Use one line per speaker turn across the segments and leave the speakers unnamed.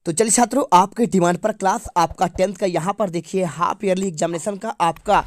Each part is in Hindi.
तो चलिए छात्रों, आपके डिमांड पर क्लास आपका 10th का यहाँ पर देखिए हाफ ईयरली एग्जामिनेशन का आपका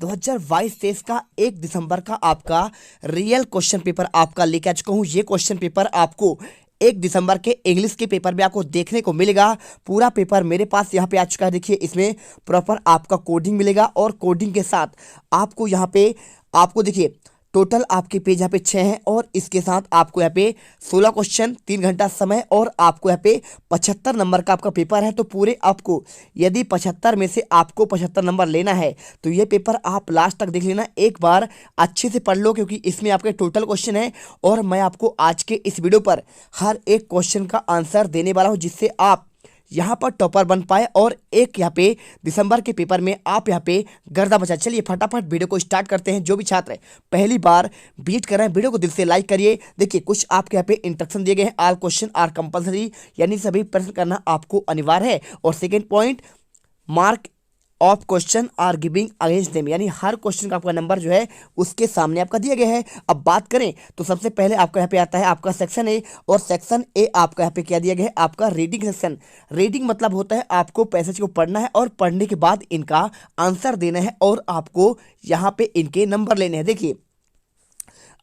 2022-23 का 1 दिसंबर का आपका रियल क्वेश्चन पेपर आपका लेके आ चुका हूँ। ये क्वेश्चन पेपर आपको 1 दिसंबर के इंग्लिश के पेपर में आपको देखने को मिलेगा। पूरा पेपर मेरे पास यहाँ पे आ चुका है। देखिए, इसमें प्रॉपर आपका कोडिंग मिलेगा और कोडिंग के साथ आपको यहाँ पे आपको देखिए टोटल आपके पेज यहाँ पे 6 हैं और इसके साथ आपको यहाँ पे 16 क्वेश्चन, 3 घंटा समय और आपको यहाँ पे 75 नंबर का आपका पेपर है। तो पूरे आपको यदि 75 में से आपको 75 नंबर लेना है तो ये पेपर आप लास्ट तक देख लेना, एक बार अच्छे से पढ़ लो, क्योंकि इसमें आपके टोटल क्वेश्चन है और मैं आपको आज के इस वीडियो पर हर एक क्वेश्चन का आंसर देने वाला हूँ, जिससे आप यहाँ पर टॉपर बन पाए और एक यहाँ पे दिसंबर के पेपर में आप यहाँ पे गर्दा बचा। चलिए फटाफट वीडियो को स्टार्ट करते हैं। जो भी छात्र पहली बार विजिट कर रहे हैं, वीडियो को दिल से लाइक करिए। देखिए, कुछ आपके यहाँ पे इंस्ट्रक्शन दिए गए हैं। ऑल क्वेश्चन आर कंपलसरी, यानी सभी प्रश्न करना आपको अनिवार्य है। और second point, mark of question are giving against them, यानी हर क्वेश्चन का आपका नंबर जो है उसके सामने आपका दिया गया है। अब बात करें तो सबसे पहले आपका यहाँ पे आता है आपका सेक्शन ए, और सेक्शन ए आपका यहाँ पे क्या दिया गया है, आपका रीडिंग सेक्शन। रीडिंग मतलब होता है आपको पैसेज को पढ़ना है और पढ़ने के बाद इनका आंसर देना है और आपको यहाँ पे इनके नंबर लेने हैं। देखिए,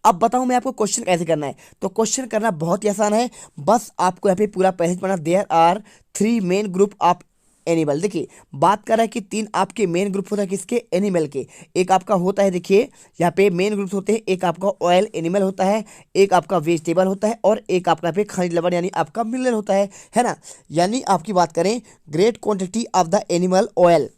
अब बताऊं मैं आपको क्वेश्चन कैसे करना है। तो क्वेश्चन करना बहुत ही आसान है, बस आपको यहाँ पे पूरा पैसेज पढ़ना। There are 3 main group of animal. देखिए, बात कर रहा है कि 3 आपके मेन ग्रुप होता है किसके, एनिमल के। एक आपका होता है, देखिए यहाँ पे मेन ग्रुप होते हैं, एक आपका ऑयल एनिमल होता है, एक आपका वेजिटेबल होता है और एक आपका पे खनिज लवण यानी आपका मिनरल होता है ना। यानी आपकी बात करें, great quantity of the animal oil,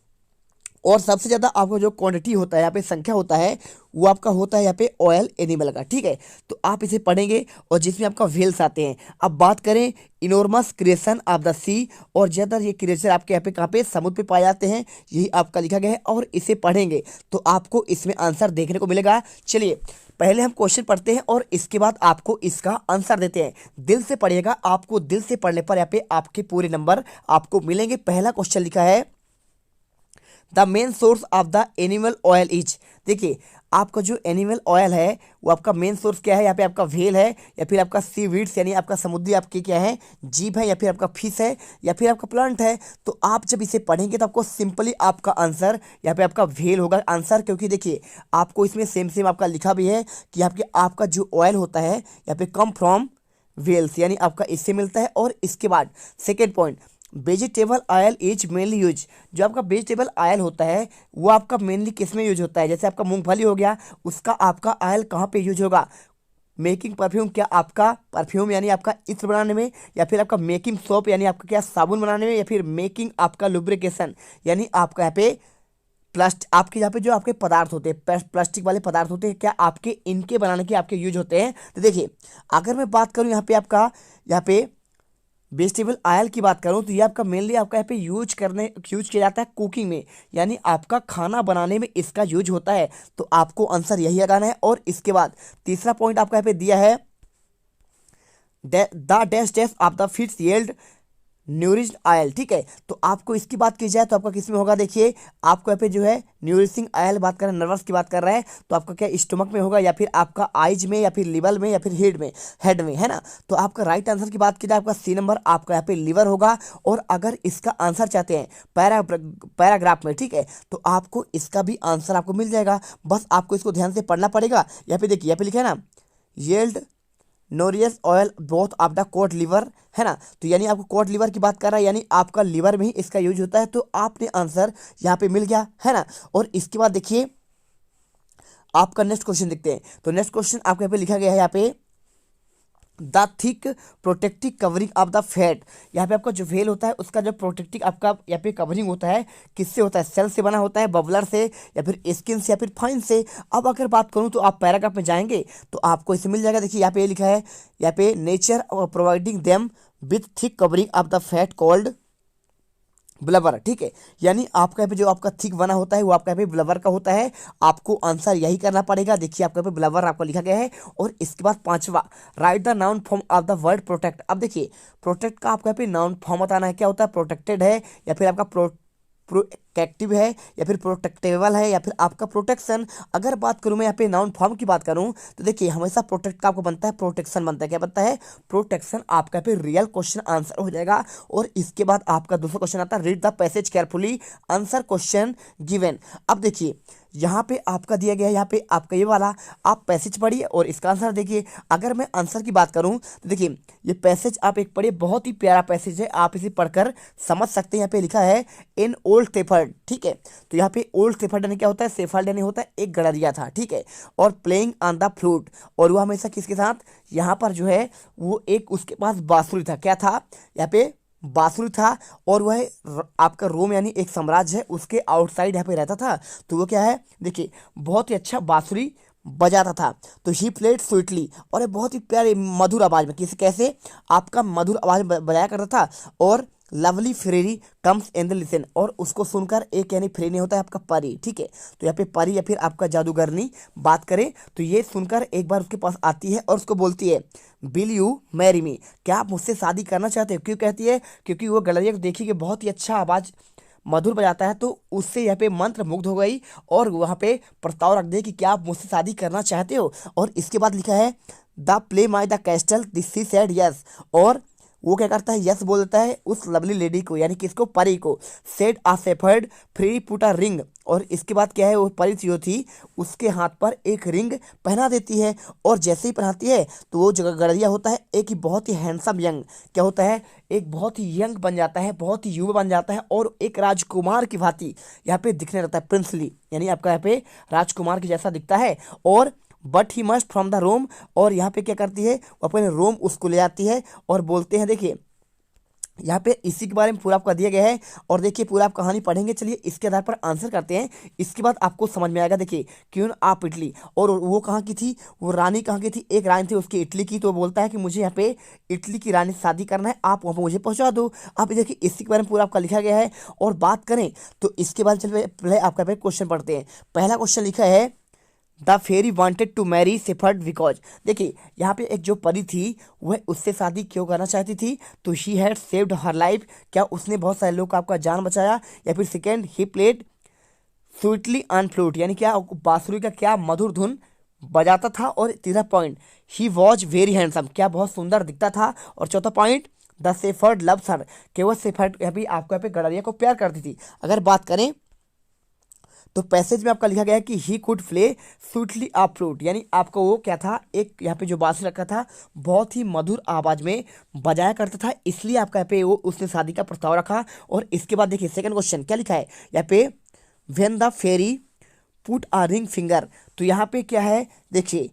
और सबसे ज़्यादा आपको जो क्वांटिटी होता है यहाँ पे संख्या होता है वो आपका होता है यहाँ पे ऑयल एनिमल का। ठीक है, तो आप इसे पढ़ेंगे और जिसमें आपका व्हेल्स आते हैं। अब बात करें इनॉर्मस क्रिएशन ऑफ द सी, और ज़्यादातर ये क्रिएचर आपके यहाँ पे कहाँ पे, समुद्र पे पाए जाते हैं, यही आपका लिखा गया है। और इसे पढ़ेंगे तो आपको इसमें आंसर देखने को मिलेगा। चलिए पहले हम क्वेश्चन पढ़ते हैं और इसके बाद आपको इसका आंसर देते हैं। दिल से पढ़िएगा, आपको दिल से पढ़ने पर यहाँ पे आपके पूरे नंबर आपको मिलेंगे। पहला क्वेश्चन लिखा है, the main source of the animal oil is. देखिए, आपका जो एनिमल ऑयल है वो आपका मेन सोर्स क्या है, यहाँ पे आपका व्हेल है या फिर आपका सी वीड्स यानी आपका समुद्री आपके क्या है, जीव है, या फिर आपका फिश है, या फिर आपका प्लांट है। तो आप जब इसे पढ़ेंगे तो आपको सिंपली आपका आंसर यहाँ पे आपका व्हेल होगा आंसर, क्योंकि देखिए आपको इसमें सेम सेम आपका लिखा भी है कि आपका जो ऑयल होता है यहाँ पे कम फ्रॉम व्हेल्स, यानी आपका इससे मिलता है। और इसके बाद second point, vegetable oil is mainly use. जो आपका वेजिटेबल ऑयल होता है वो आपका मेनली किस में यूज होता है, जैसे आपका मूंगफली हो गया, उसका आपका ऑयल कहाँ पे यूज होगा, मेकिंग परफ्यूम, क्या आपका परफ्यूम यानी आपका इत्र बनाने में, या फिर आपका मेकिंग सोप यानी आपका क्या साबुन बनाने में, या फिर मेकिंग आपका लुब्रिकेशन यानी आपका यहाँ पे आपके यहाँ पे जो आपके पदार्थ होते हैं, प्लास्टिक वाले पदार्थ होते हैं, क्या आपके इनके बनाने के आपके यूज होते हैं। तो देखिए, अगर मैं बात करूँ यहाँ पे आपका यहाँ पे वेजिटेबल ऑयल की बात करूं तो ये आपका मेनली आपका यहाँ पे यूज किया जाता है कुकिंग में, यानी आपका खाना बनाने में इसका यूज होता है। तो आपको आंसर यही लगाना है। और इसके बाद तीसरा पॉइंट आपका यहाँ पे दिया है, the dash dash of the fits yield nourished oil. ठीक है, तो आपको इसकी बात की जाए तो आपका किस में होगा, देखिए आपको यहाँ पे जो है न्यूरिशिंग ऑयल बात कर रहे हैं, नर्वस की बात कर रहा है, तो आपका क्या स्टमक में होगा, या फिर आपका आइज में, या फिर लिवर में, या फिर हेड में, है ना। तो आपका राइट आंसर की बात की जाए आपका सी नंबर आपका यहाँ पे लिवर होगा। और अगर इसका आंसर चाहते हैं पैराग्राफ में, ठीक है, तो आपको इसका भी आंसर आपको मिल जाएगा। बस आपको इसको ध्यान से पढ़ना पड़ेगा। यहाँ पे देखिए, यहाँ पे लिखा है ना, yield nourish oil both of the coat liver, है ना। तो यानी आपको कोट लिवर की बात कर रहा है, यानी आपका लिवर में ही इसका यूज होता है। तो आपने आंसर यहाँ पे मिल गया, है ना। और इसके बाद देखिए आपका नेक्स्ट क्वेश्चन देखते हैं। तो नेक्स्ट क्वेश्चन आपके यहाँ पे लिखा गया है, यहाँ पे the thick protective covering of the fat. यहाँ पे आपका जो व्हेल होता है उसका जो प्रोटेक्टिव आपका यहाँ पे कवरिंग होता है किससे होता है, सेल से बना होता है, बबलर से, या फिर स्किन से, या फिर फाइन से। अब अगर बात करूँ तो आप पैराग्राफ में जाएंगे तो आपको इसे मिल जाएगा। देखिए यहाँ पे लिखा है, यहाँ पे nature providing them with thick covering of the fat called blubber. ठीक है, यानी आपका यहाँ पे जो आपका थिक बना होता है वो आपका यहाँ पे ब्लबर का होता है। आपको आंसर यही करना पड़ेगा। देखिए आपका यहाँ पे ब्लबर आपको लिखा गया है। और इसके बाद पांचवा, right the noun form of the word protect. अब देखिए प्रोटेक्ट का आपका यहाँ पे नाउन फॉर्म बताना है, क्या होता है, प्रोटेक्टेड है, या फिर आपका प्रोटेक्टिव है या फिर प्रोटेक्टेबल है या फिर आपका प्रोटेक्शन। अगर बात करूँ मैं यहाँ पे नाउन फॉर्म की बात करूँ तो देखिए हमेशा प्रोटेक्ट का आपको बनता है प्रोटेक्शन बनता है। क्या बनता है? प्रोटेक्शन। आपका यहाँ पे रियल क्वेश्चन आंसर हो जाएगा। और इसके बाद आपका दूसरा क्वेश्चन आता है, read the passage carefully, answer question given. अब देखिए यहाँ पे आपका दिया गया है, यहाँ पे आपका ये वाला आप पैसेज पढ़िए और इसका आंसर देखिए। अगर मैं आंसर की बात करूँ तो देखिए ये पैसेज आप एक पढ़िए, बहुत ही प्यारा पैसेज है, आप इसे पढ़कर समझ सकते हैं। यहाँ पे लिखा है इन ओल्ड सेफर्ड, ठीक है। तो यहाँ पे ओल्ड सेफर्ड यानी क्या होता है? सेफर्ड यानी होता है एक गड़रिया था, ठीक है। और प्लेइंग ऑन द फ्लूट, और वो हमेशा किसके साथ? यहाँ पर जो है वो एक उसके पास बांसुरी था। क्या था? यहाँ पे बांसुरी था। और वह आपका रोम यानी एक साम्राज्य है उसके आउटसाइड यहाँ पे रहता था। तो वो क्या है? देखिए बहुत ही अच्छा बांसुरी बजाता था। तो ही प्लेड स्वीटली, और ये बहुत ही प्यारे मधुर आवाज में, किसी कैसे आपका मधुर आवाज में बजाया करता था। और lovely fairy comes in the listen, और उसको सुनकर एक यानी फ्रेरी होता है आपका परी, ठीक है। तो यहाँ पे परी या फिर आपका जादूगरनी बात करें तो ये सुनकर एक बार उसके पास आती है और उसको बोलती है विल यू मैरी मी, क्या आप मुझसे शादी करना चाहते हो? क्यों कहती है? क्योंकि वो गलरिया को देखी कि बहुत ही अच्छा आवाज मधुर बजाता है, तो उससे यहाँ पे मंत्र मुग्ध हो गई और वहाँ पे प्रस्ताव रख दिया कि क्या आप मुझसे शादी करना चाहते हो। और इसके बाद लिखा है the play my the castle this she said yes, और वो क्या करता है? यस बोल देता है उस लवली लेडी को, यानी किसको? परी को। Said a shepherd free put a ring, और इसके बाद क्या है? वो परी जो थी उसके हाथ पर एक रिंग पहना देती है। और जैसे ही पहनाती है तो वो जो गड़रिया होता है एक ही बहुत ही हैंडसम यंग, क्या होता है? एक बहुत ही यंग बन जाता है, बहुत ही युवा बन जाता है और एक राजकुमार की भांति यहाँ पे दिखने लगता है, प्रिंसली, यानी आपका यहाँ पे राजकुमार की जैसा दिखता है। और but he must from the Rome, और यहाँ पे क्या करती है? वो अपने रोम उसको ले जाती है और बोलते हैं, देखिए यहाँ पे इसी के बारे में पूरा आपका दिया गया है। और देखिए पूरा आप कहानी पढ़ेंगे, चलिए इसके आधार पर आंसर करते हैं, इसके बाद आपको समझ में आएगा। देखिए क्वीन ऑफ इटली, और वो कहाँ की थी? वो रानी कहाँ की थी? एक रानी थी उसकी इटली की। तो बोलता है कि मुझे यहाँ पे इटली की रानी से शादी करना है, आप वहाँ पर मुझे पहुँचा दो। अब देखिए इसी के बारे में पूरा आपका लिखा गया है। और बात करें तो इसके बाद चलिए पहले आपका क्वेश्चन पढ़ते हैं। पहला क्वेश्चन लिखा है the fairy wanted to marry shepherd because, देखिए यहाँ पे एक जो परी थी वह उससे शादी क्यों करना चाहती थी? तो she had saved her life, क्या उसने बहुत सारे लोग का आपका जान बचाया? या फिर second he played sweetly on flute, यानी क्या बांसुरी का क्या मधुर धुन बजाता था? और तीसरा point he was very handsome, क्या बहुत सुंदर दिखता था? और चौथा point the shepherd loves her, केवल सेफर्ड अभी आपको यहाँ पे गड़रिया को प्यार करती थी। अगर बात करें तो पैसेज में आपका लिखा गया है कि he could play sweetly a flute, यानी आपको वो क्या था? एक यहाँ पे जो बांसुरी रखा था बहुत ही मधुर आवाज में बजाया करता था, इसलिए आपका यहाँ पे वो उसने शादी का प्रस्ताव रखा। और इसके बाद देखिए सेकंड क्वेश्चन क्या लिखा है यहाँ पे, when the fairy put a ring finger, तो यहाँ पे क्या है? देखिए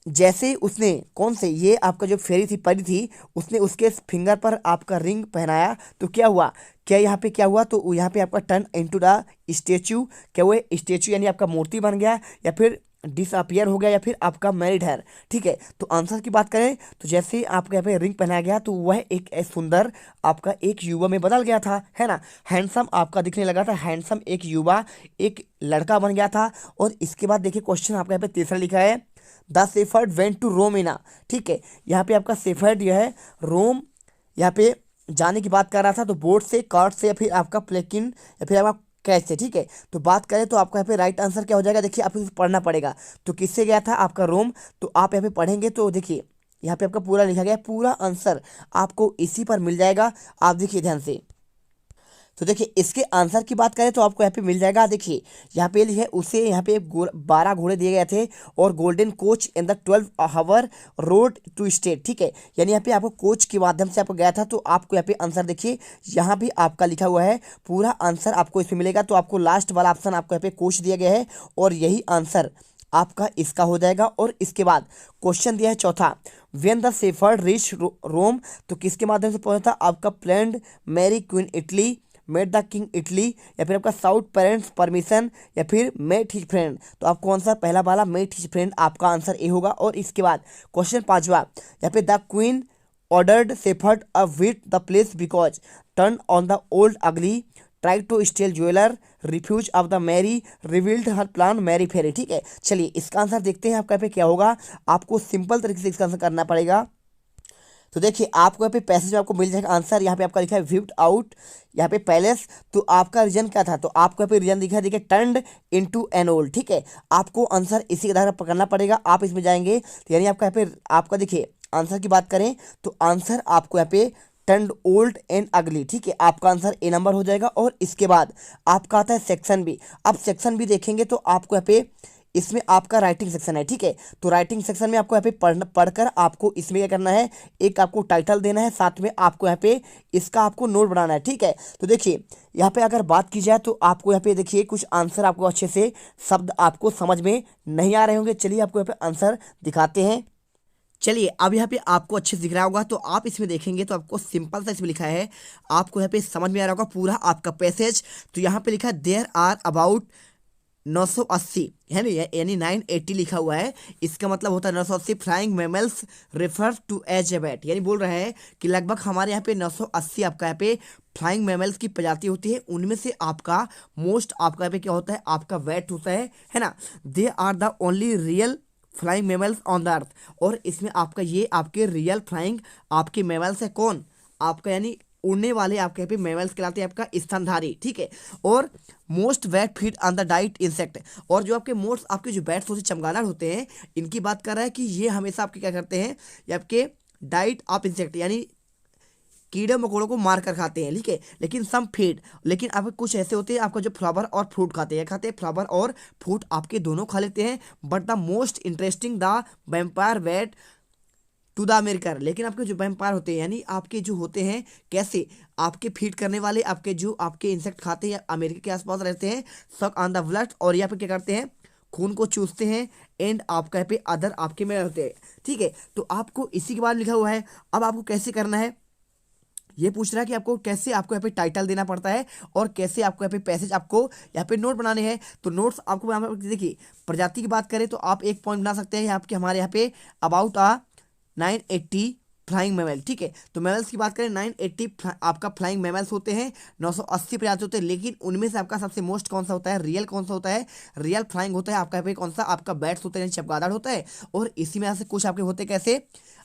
जैसे उसने कौन से, ये आपका जो फेरी थी परी थी, उसने उसके फिंगर पर आपका रिंग पहनाया तो क्या हुआ? क्या यहाँ पे क्या हुआ? तो यहाँ पे आपका टर्न इनटू द स्टेचू, क्या वो स्टेचू यानी आपका मूर्ति बन गया, या फिर डिसअपियर हो गया, या फिर आपका मैरिड है, ठीक है। तो आंसर की बात करें तो जैसे आपके यहाँ पे रिंग पहनाया गया तो वह एक सुंदर आपका एक युवा में बदल गया था, है ना। हैंडसम आपका दिखने लगा था, हैंडसम एक युवा एक लड़का बन गया था। और इसके बाद देखिए क्वेश्चन आपका यहाँ पे तीसरा लिखा है the shepherd went to Romina, ठीक है। यहाँ पे आपका सेफर्ड जो है रोम यहाँ पे जाने की बात कर रहा था, तो बोट से, कार्ट से, या फिर आपका प्लेकिन, या फिर आपका कैच से, ठीक है। तो बात करें तो आपका यहाँ पे राइट आंसर क्या हो जाएगा? देखिए आपको पढ़ना पड़ेगा। तो किससे गया था? आपका रोम। तो आप यहाँ पे पढ़ेंगे तो देखिए यहाँ पे आपका पूरा लिखा गया है, पूरा आंसर आपको इसी पर मिल जाएगा। आप देखिए ध्यान से, तो देखिए इसके आंसर की बात करें तो आपको यहाँ पे मिल जाएगा। देखिए यहाँ पे है उसे यहाँ पे 12 घोड़े दिए गए थे और golden coach in the 12 hour road to state, ठीक है। यानी यहाँ पे आपको कोच के माध्यम से आपको गया था। तो आपको यहाँ पे आंसर देखिए यहाँ भी आपका लिखा हुआ है, पूरा आंसर आपको इसमें मिलेगा। तो आपको लास्ट वाला ऑप्शन आपको यहाँ पे कोच दिया गया है और यही आंसर आपका इसका हो जाएगा। और इसके बाद क्वेश्चन दिया है चौथा, when the shepherd reach Rome, तो किसके माध्यम से पहुंचा था? आपका planned marry queen Italy, met the king Italy, या फिर आपका साउथ पेरेंट्स परमिशन, या फिर मेट हिज फ्रेंड। तो आपको आंसर पहला वाला मेट हिज फ्रेंड आपका आंसर ए होगा। और इसके बाद क्वेश्चन पांचवा, यहाँ पे the queen ordered shepherd a wit the place because turn on the old ugly, try to steal jeweller, refuse of the Mary, revealed her plan Mary fairy, ठीक है। चलिए इसका आंसर देखते हैं आपका पे क्या होगा। आपको सिंपल तरीके से इसका आंसर करना पड़ेगा। तो देखिए आपको यहाँ पे पैसेज में आपको मिल जाएगा आंसर। यहाँ पे आपका लिखा है विप्ड आउट, यहाँ पे पैलेस। तो आपका रीजन क्या था, तो आपको यहाँ पे रीजन दिखा है, देखिए टर्न्ड इनटू एन ओल्ड। ठीक है, आपको आंसर इसी के आधार पर पकड़ना पड़ेगा। आप इसमें जाएंगे तो यानी आपका यहाँ पे आपका देखिए आंसर की बात करें तो आंसर आपको यहाँ पे टर्न्ड ओल्ड एंड अगली। ठीक है, आपका आंसर ए नंबर हो जाएगा। और इसके बाद आपका आता है सेक्शन बी। अब सेक्शन बी देखेंगे तो आपको यहाँ पे इसमें आपका राइटिंग सेक्शन है। ठीक है, तो राइटिंग सेक्शन में आपको यहाँ पे पढ़कर आपको इसमें क्या करना है, एक आपको टाइटल देना है, साथ में आपको यहाँ पे इसका आपको नोट बनाना है। ठीक है, तो देखिए यहाँ पे अगर बात की जाए तो आपको यहाँ पे देखिए कुछ आंसर आपको अच्छे से शब्द आपको समझ में नहीं आ रहे होंगे। चलिए आपको यहाँ पे आंसर दिखाते हैं। चलिए अब यहाँ पे आपको अच्छे से दिख रहा होगा, तो आप इसमें देखेंगे तो आपको सिंपल सा इसमें लिखा है, आपको यहाँ पे समझ में आ रहा होगा पूरा आपका पैसेज। तो यहाँ पे लिखा है देयर आर अबाउट 980 है ना, यानी 980 लिखा हुआ है। इसका मतलब होता है 980 flying mammals refer to as a bat, यानी बोल रहे हैं कि लगभग हमारे यहाँ पे 980 आपका यहाँ पे फ्लाइंग मैमल्स की प्रजाति होती है। उनमें से आपका मोस्ट आपका यहाँ पे क्या होता है, आपका बैट होता है ना। They are the only real flying mammals on the earth. और इसमें आपका ये आपके रियल फ्लाइंग आपके मैमल्स है कौन, आपका यानी उड़ने वाले आपके यहाँ पे मैमल्स कहलाते हैं आपका स्तनधारी। ठीक है, और most bat feed on the diet insect. और जो आपके मोस्ट आपके जो बैट्स होते हैं चमगादड़ होते हैं, इनकी बात कर रहा है कि ये हमेशा आपके क्या करते हैं, ये आपके डाइट ऑफ इंसेक्ट यानी कीड़े मकोड़ों को मार कर खाते हैं। ठीक है, लेकिन सम फीड, लेकिन आपके कुछ ऐसे होते हैं आपका जो फ्लावर और फ्रूट खाते हैं, फ्लावर और फ्रूट आपके दोनों खा लेते हैं। But the most interesting the vampire bat to the America. लेकिन आपके जो वैम्पायर होते हैं यानी आपके जो होते हैं कैसे आपके फीड करने वाले आपके जो आपके इंसेक्ट खाते हैं अमेरिका के आसपास रहते हैं, सक ऑन द ब्लड, और यहाँ पे क्या करते हैं खून को चूसते हैं। एंड आपका यहाँ पे अदर आपके में होते हैं। ठीक है, तो आपको इसी के बाद लिखा हुआ है। अब आपको कैसे करना है, ये पूछ रहा है कि आपको कैसे आपको यहाँ पे टाइटल देना पड़ता है और कैसे आपको यहाँ पे पैसेज आपको यहाँ पे नोट बनाने हैं। तो नोट्स आपको यहाँ पे देखिए प्रजाति की बात करें तो आप एक पॉइंट बना सकते हैं यहाँ के हमारे यहाँ पे अबाउट 980 फ्लाइंग मैमल। ठीक है, तो मैमल्स की बात करें 980 आपका फ्लाइंग मैमल्स होते हैं, 980 प्रजाति होते हैं। लेकिन उनमें से आपका सबसे मोस्ट कौन सा होता है, रियल कौन सा होता है, रियल फ्लाइंग होता है आपका यहाँ पे कौन सा, आपका बैट्स होते हैं चमगादड़ होता है। और इसी में से कुछ आपके होते हैं कैसे,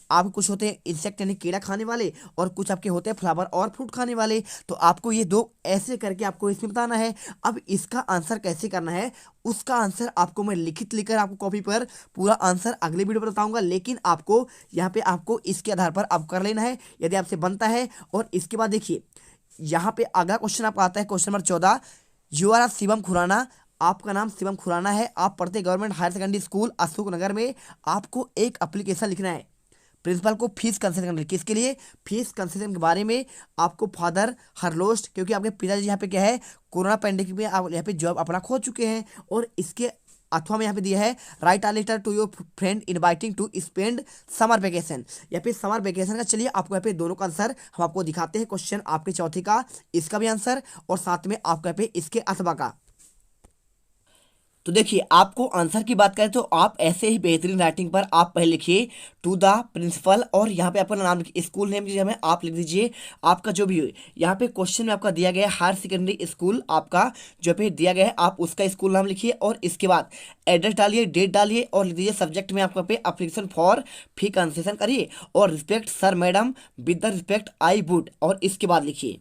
आप कुछ होते हैं इंसेक्ट यानी कीड़ा खाने वाले, और कुछ आपके होते हैं फ्लावर और फ्रूट खाने वाले। तो आपको ये दो ऐसे करके आपको इसमें बताना है। अब इसका आंसर कैसे करना है, उसका आंसर आपको मैं लिखित लिखकर आपको कॉपी पर पूरा आंसर अगले वीडियो पर बताऊंगा। लेकिन आपको यहाँ पे आपको इसके आधार पर आप कर लेना है यदि आपसे बनता है। और इसके बाद देखिए यहाँ पे अगला क्वेश्चन आपका आता है, question number 14। You are Shivam Khurana, आपका नाम शिवम खुराना है, आप पढ़ते government higher secondary school Ashok Nagar में। आपको एक एप्लीकेशन लिखना है प्रिंसिपल को फीस कंसेशन करने, किसके लिए, फीस कंसेशन के बारे में। आपको फादर हरलोस्ट, क्योंकि आपके पिताजी यहाँ पे क्या है कोरोना पैंडेमिक में आप यहाँ पे जॉब अपना खो चुके हैं। और इसके अथवा में यहाँ पे दिया है write a letter to your friend inviting to spend summer vacation, यहाँ पे समर वेकेशन का। चलिए आपको यहाँ पे दोनों का आंसर हम आपको दिखाते हैं, क्वेश्चन आपके चौथे का इसका भी आंसर और साथ में आपको यहाँ पे इसके अथवा का। तो देखिए आपको आंसर की बात करें तो आप ऐसे ही बेहतरीन राइटिंग पर आप पहले लिखिए टू द प्रिंसिपल, और यहाँ पे अपना नाम लिखिए, स्कूल नेम में आप लिख दीजिए आपका जो भी हो। यहाँ पे क्वेश्चन में आपका दिया गया है हायर सेकेंडरी स्कूल, आपका जो पे दिया गया है आप उसका स्कूल नाम लिखिए। और इसके बाद एड्रेस डालिए, डेट डालिए, और लिख दीजिए सब्जेक्ट में आपका पे अप्लीकेशन फॉर फी कंसेशन करिए, और respect sir madam with the respect I would, और इसके बाद लिखिए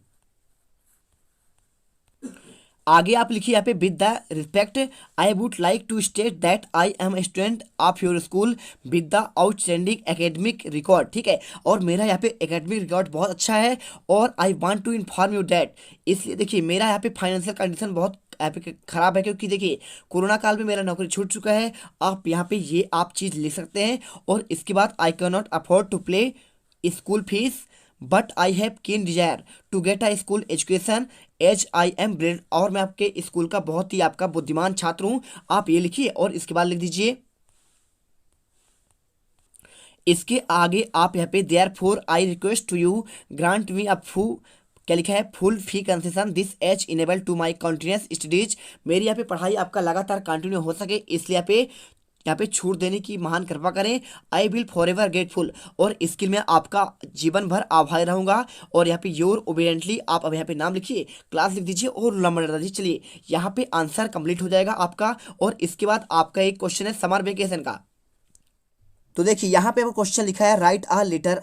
आगे आप लिखिए यहाँ पे with the respect I would like to state that I am a student of your school with the outstanding academic record. ठीक है, और मेरा यहाँ पे एकेडमिक रिकॉर्ड बहुत अच्छा है, और I want to inform you that, इसलिए देखिए मेरा यहाँ पे फाइनेंशियल कंडीशन बहुत यहाँ पे खराब है, क्योंकि देखिए कोरोना काल में मेरा नौकरी छूट चुका है। आप यहाँ पे ये आप चीज़ लिख सकते हैं। और इसके बाद I can not afford to play school fees but I have keen desire to get a school education as I am brilliant, और मैं आपके स्कूल का बहुत ही आपका बुद्धिमान छात्र हूँ, आप ये लिखिए। और इसके बाद लिख दीजिए इसके आगे आप यहाँ पे therefore I request to you grant me a क्या लिखा है full fee concession this as enable to my continuous studies, मेरी यहाँ पे पढ़ाई आपका लगातार कंटिन्यू हो सके, इसलिए यहाँ पे छूट देने की महान कृपा करें। I will for ever grateful, और इसके लिए मैं आपका जीवन भर आभारी रहूंगा। और यहाँ पे योर ओबीडियंटली आप अब यहाँ पे नाम लिखिए, क्लास लिख दीजिए और रोल नंबर डाल दीजिए। चलिए यहाँ पे आंसर कंप्लीट हो जाएगा आपका। और इसके बाद आपका एक क्वेश्चन है समर वेकेशन का। तो देखिए यहाँ पे क्वेश्चन लिखा है write a letter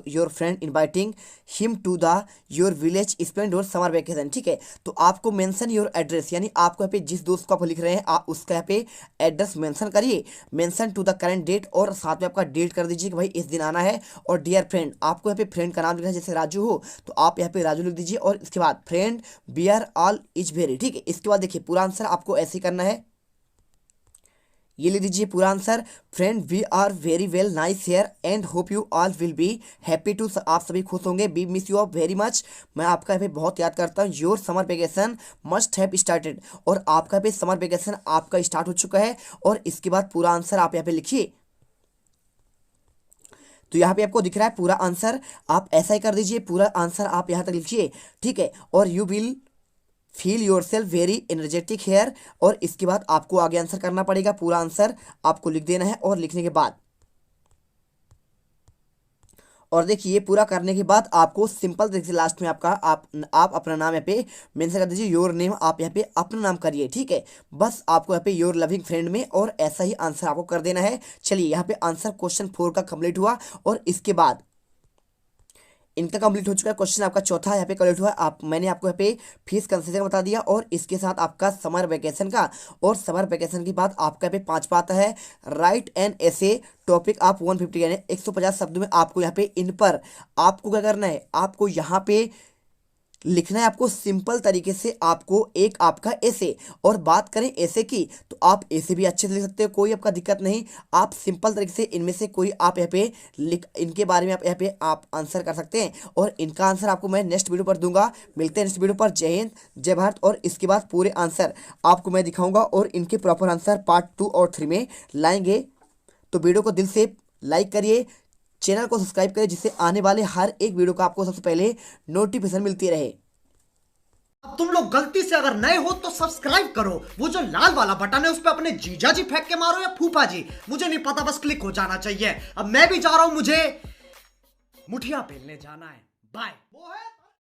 your friend inviting him to the your village spend your summer vacation. ठीक है, तो आपको मेंशन योर एड्रेस, यानी आपको यहाँ पे जिस दोस्त को आप लिख रहे हैं आप उसका यहाँ पे एड्रेस मेंशन करिए, mention to the current date, और साथ में आपका डेट कर दीजिए कि भाई इस दिन आना है। और डियर फ्रेंड, आपको यहाँ पे फ्रेंड का नाम लिखना है, जैसे राजू हो तो आप यहाँ पे राजू लिख दीजिए, और इसके बाद friend we are all is very. ठीक है, इसके बाद देखिए पूरा आंसर आपको ऐसे ही करना है, ये लिख दीजिए पूरा answer, friend we are very well nice here and hope you all will be happy to, आप सभी खुश होंगे, be miss you of very much, मैं आपका यहाँ पे बहुत याद करता हूँ, your summer vacation must have started, और आपका यहाँ पे समर वेकेशन आपका स्टार्ट हो चुका है। और इसके बाद पूरा आंसर आप यहाँ पे लिखिए, तो यहाँ पे आपको दिख रहा है पूरा आंसर, आप ऐसा ही कर दीजिए, पूरा आंसर आप यहाँ तक लिखिए। ठीक है, और you will feel yourself very energetic here, और इसके बाद आपको आगे आंसर करना पड़ेगा, पूरा आंसर आपको लिख देना है। और लिखने के बाद, और देखिए ये पूरा करने के बाद आपको सिंपल तरीके से लास्ट में आपका आप अपना नाम यहाँ पे मेंशन कर दीजिए, योर नेम, आप यहाँ पे अपना नाम करिए। ठीक है, बस आपको यहाँ पे योर लविंग फ्रेंड में, और ऐसा ही आंसर आपको कर देना है। चलिए यहाँ पे आंसर क्वेश्चन 4 का कंप्लीट हुआ, और इसके बाद इनका कंप्लीट हो चुका है। क्वेश्चन आपका चौथा यहाँ पे कंप्लीट हुआ, मैंने आपको यहाँ पे फीस कंसेशन बता दिया, और इसके साथ आपका समर वेकेशन का, और समर वेकेशन के बाद आपका यहाँ पे 5 आता है राइट एन ऐसे टॉपिक आप 150 यानी 150 शब्दों में आपको यहाँ पे इन पर आपको क्या करना है, आपको यहाँ पे लिखना है, आपको सिंपल तरीके से आपको एक आपका ऐसे। और बात करें ऐसे की तो आप ऐसे भी अच्छे से लिख सकते हो, कोई आपका दिक्कत नहीं, आप सिंपल तरीके से इनमें से कोई आप यहाँ पे लिख, इनके बारे में आप यहाँ पे आप आंसर कर सकते हैं, और इनका आंसर आपको मैं नेक्स्ट वीडियो पर दूंगा। मिलते हैं नेक्स्ट वीडियो पर, जय हिंद जय भारत। और इसके बाद पूरे आंसर आपको मैं दिखाऊंगा, और इनके प्रॉपर आंसर पार्ट 2 और 3 में लाएंगे। तो वीडियो को दिल से लाइक करिए, चैनल को सब्सक्राइब करें, जिससे आने वाले हर एक वीडियो का आपको सबसे पहले नोटिफिकेशन मिलती रहे।
अब तुम लोग गलती से अगर नए हो तो सब्सक्राइब करो, वो जो लाल वाला बटन है उस पर अपने जीजा जी फेंक के मारो या फूफा जी, मुझे नहीं पता, बस क्लिक हो जाना चाहिए। अब मैं भी जा रहा हूं, मुझे मुठिया पेलने जाना है, बाय। वो है